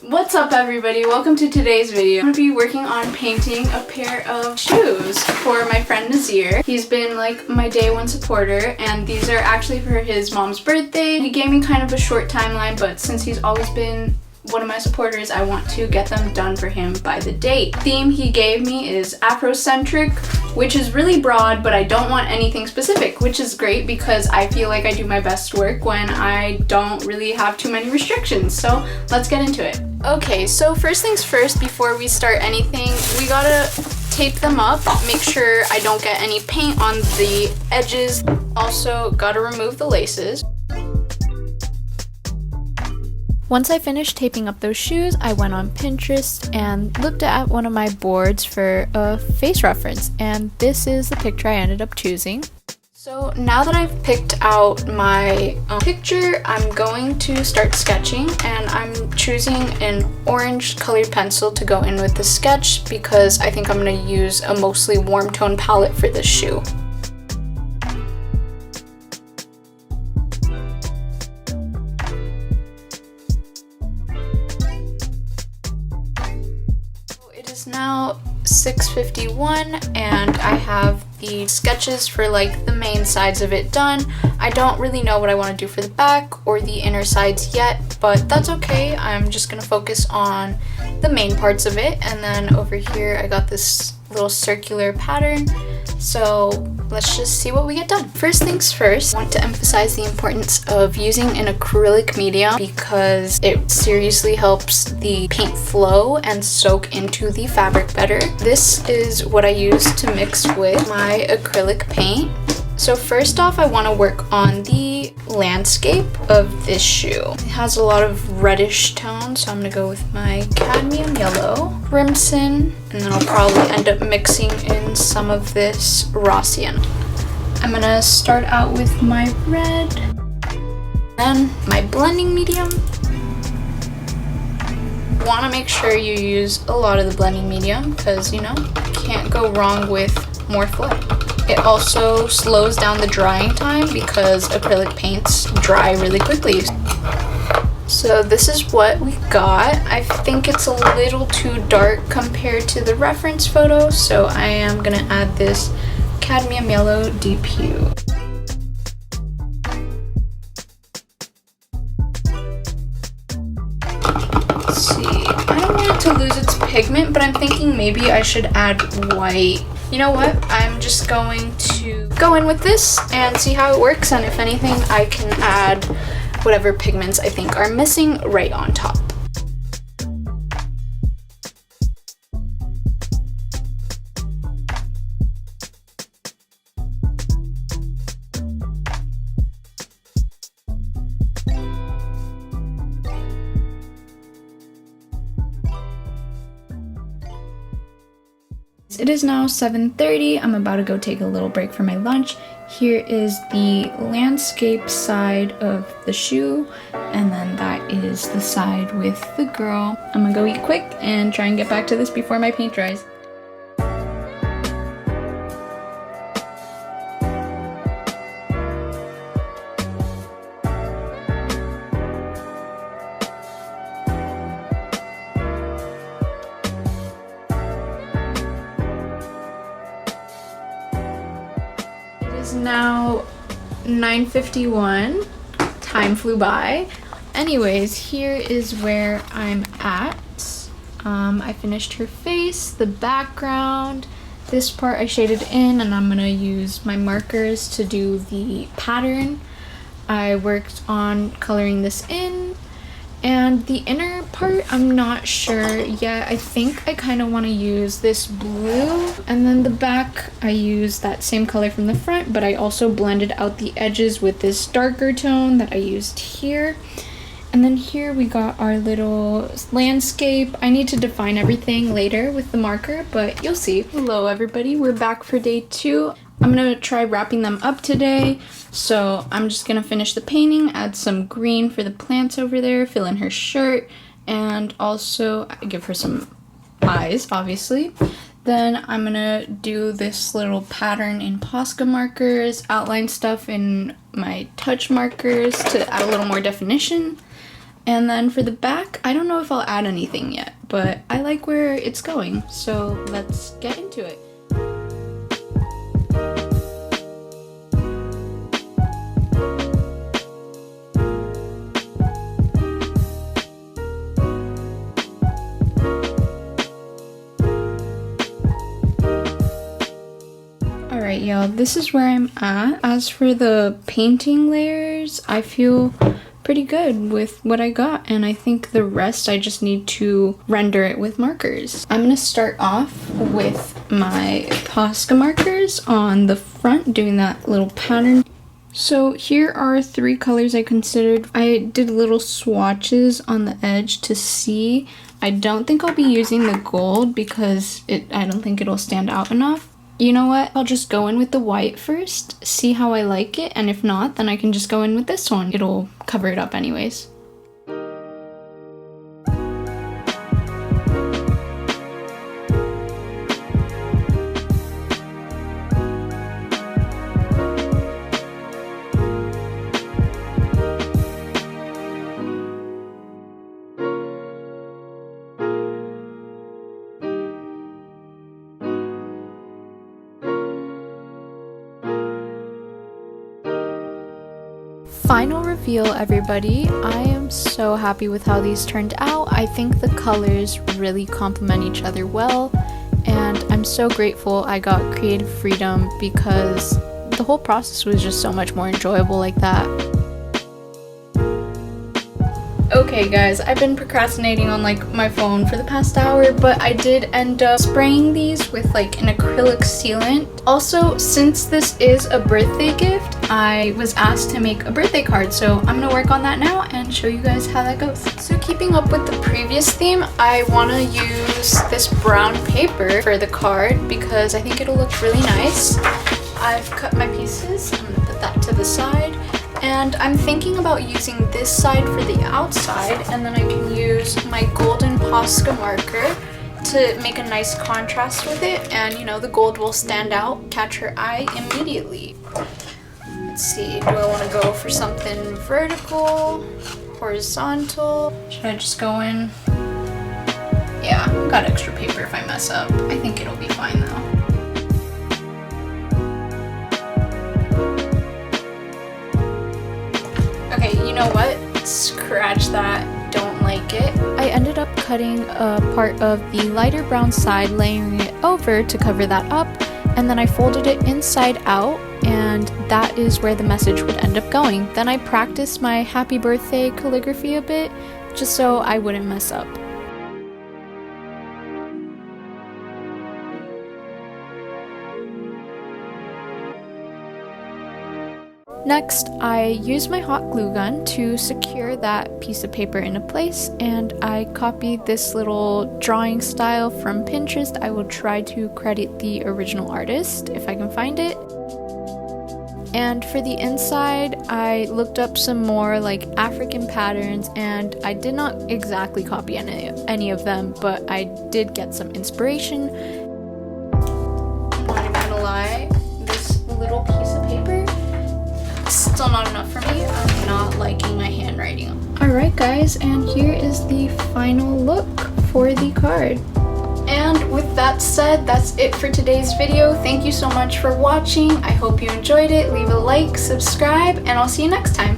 What's up everybody? Welcome to today's video. I'm going to be working on painting a pair of shoes for my friend Nasir. He's been like my day one supporter, and these are actually for his mom's birthday. He gave me kind of a short timeline, but since he's always been one of my supporters, I want to get them done for him by the date. Theme he gave me is Afro-centric, which is really broad, but I don't want anything specific, which is great because I feel like I do my best work when I don't really have too many restrictions. So let's get into it. Okay, so first things first, before we start anything, we gotta tape them up, make sure I don't get any paint on the edges. Also, gotta remove the laces. Once I finished taping up those shoes, I went on Pinterest and looked at one of my boards for a face reference, and this is the picture I ended up choosing. So now that I've picked out my picture, I'm going to start sketching, and I'm choosing an orange colored pencil to go in with the sketch because I think I'm going to use a mostly warm tone palette for this shoe. Now 6:51 and I have the sketches for like the main sides of it done. I don't really know what I want to do for the back or the inner sides yet, but that's okay. I'm just gonna focus on the main parts of it, and then over here I got this little circular pattern, so let's just see what we get done. First things first, I want to emphasize the importance of using an acrylic medium because it seriously helps the paint flow and soak into the fabric better. This is what I use to mix with my acrylic paint. So first off, I want to work on the landscape of this shoe. It has a lot of reddish tones, so I'm going to go with my cadmium yellow, crimson, and then I'll probably end up mixing in some of this raw sienna. I'm going to start out with my red, then my blending medium. Want to make sure you use a lot of the blending medium because, you know, can't go wrong with more flow. It also slows down the drying time because acrylic paints dry really quickly. So this is what we got. I think it's a little too dark compared to the reference photo, so I am gonna add this cadmium yellow deep hue. Let's see, I don't want it to lose its pigment, but I'm thinking maybe I should add white. You know what? I'm just going to go in with this and see how it works, and if anything, I can add whatever pigments I think are missing right on top. It is now 7:30. I'm about to go take a little break for my lunch. Here is the landscape side of the shoe, and then that is the side with the girl. I'm gonna go eat quick and try and get back to this before my paint dries. It's now 9:51. Time flew by. Anyways, here is where I'm at. I finished her face, the background. This part I shaded in, and I'm gonna use my markers to do the pattern. I worked on coloring this in, and the inner part I'm not sure yet. I think I kind of want to use this blue, and then the back I use that same color from the front, but I also blended out the edges with this darker tone that I used here. And then here we got our little landscape. I need to define everything later with the marker, but you'll see. Hello everybody, we're back for day 2. I'm gonna try wrapping them up today. So I'm just gonna finish the painting, add some green for the plants over there, fill in her shirt, and also give her some eyes, obviously. Then I'm gonna do this little pattern in Posca markers, outline stuff in my touch markers to add a little more definition. And then for the back, I don't know if I'll add anything yet, but I like where it's going, so let's get into it. Alright y'all, this is where I'm at. As for the painting layers, I feel pretty good with what I got, and I think the rest I just need to render it with markers. I'm gonna start off with my Posca markers on the front, doing that little pattern. So here are 3 colors I considered. I did little swatches on the edge to see. I don't think I'll be using the gold because I don't think it'll stand out enough. You know what? I'll just go in with the white first, see how I like it, and if not, then I can just go in with this one. It'll cover it up anyways. Final reveal, everybody. I am so happy with how these turned out. I think the colors really complement each other well, and I'm so grateful I got creative freedom because the whole process was just so much more enjoyable like that. Okay guys, I've been procrastinating on my phone for the past hour, but I did end up spraying these with an acrylic sealant. Also, since this is a birthday gift, I was asked to make a birthday card, so I'm gonna work on that now and show you guys how that goes. So keeping up with the previous theme, I wanna use this brown paper for the card because I think it'll look really nice. I've cut my pieces, I'm gonna put that to the side. And I'm thinking about using this side for the outside, and then I can use my golden Posca marker to make a nice contrast with it, and you know, the gold will stand out, catch her eye immediately. Let's see, do I want to go for something vertical, horizontal? Should I just go in? Yeah, I've got extra paper if I mess up. I think it'll be fine though. Okay, you know what? Scratch that. Don't like it. I ended up cutting a part of the lighter brown side, layering it over to cover that up, and then I folded it inside out, and that is where the message would end up going. Then I practiced my happy birthday calligraphy a bit, just so I wouldn't mess up. Next, I used my hot glue gun to secure that piece of paper into place, and I copied this little drawing style from Pinterest. I will try to credit the original artist if I can find it. And for the inside, I looked up some more African patterns, and I did not exactly copy any of them, but I did get some inspiration. I'm not gonna lie, this little piece of paper, still not enough for me. I'm not liking my handwriting. Alright guys, and here is the final look for the card. And with that said, that's it for today's video. Thank you so much for watching. I hope you enjoyed it. Leave a like, subscribe, and I'll see you next time.